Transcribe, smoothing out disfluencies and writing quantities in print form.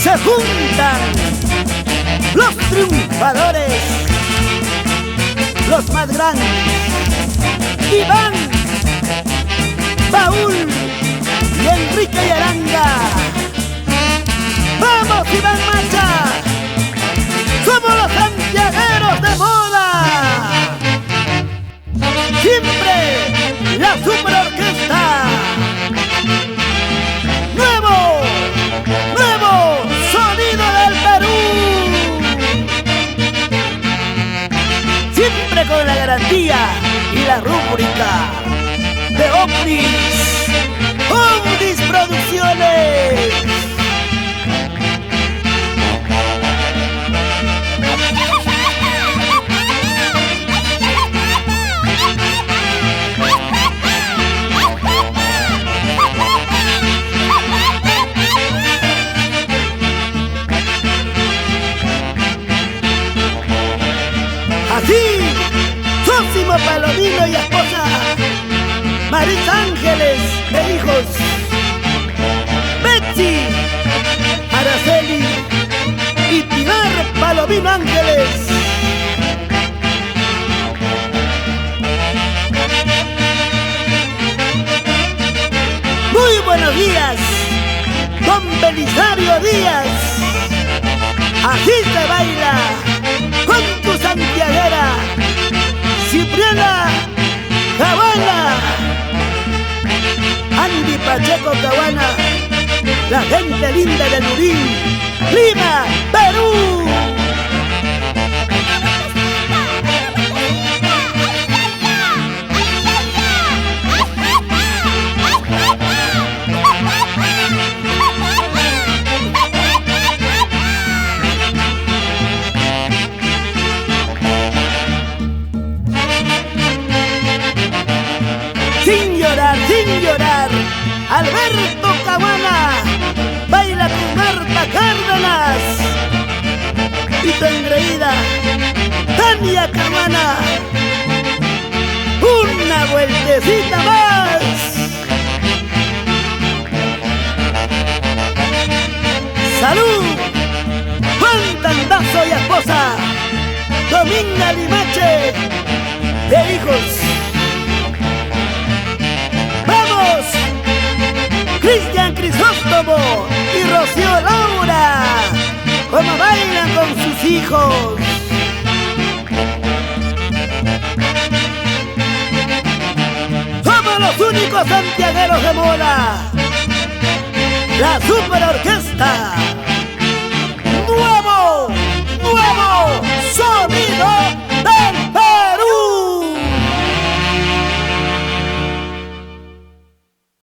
Se juntan los triunfadores, los más grandes. Iván, Paul y Enrique y Aranga. ¡Vamos, Iván Macha! ¡Somos los santiagueros de moda! Siempre la superorquesta. Nuevo sonido del Perú. Siempre con la garantía y la rúbrica de Omnis Producciones. Así, Sósimo Palomino y esposa, Maris Ángeles e hijos, Betsy, Araceli y Pilar Palomino Ángeles. Muy buenos días, don Belisario Díaz. Así se baila con tu santiaguera, Cipriana Cabana, Andy Pacheco Cabana, la gente linda de Lurín, Lima, Perú. Sin llorar, Alberto Cabana baila con Marta Cárdenas y tu engreída Tania Cabana. Una vueltecita más. ¡Salud! Juan Tandazo y esposa, Dominga Limache de hijos. Cristian Crisóstomo y Rocío Laura, como bailan con sus hijos. Somos los únicos santiagueros de moda, la superorquesta.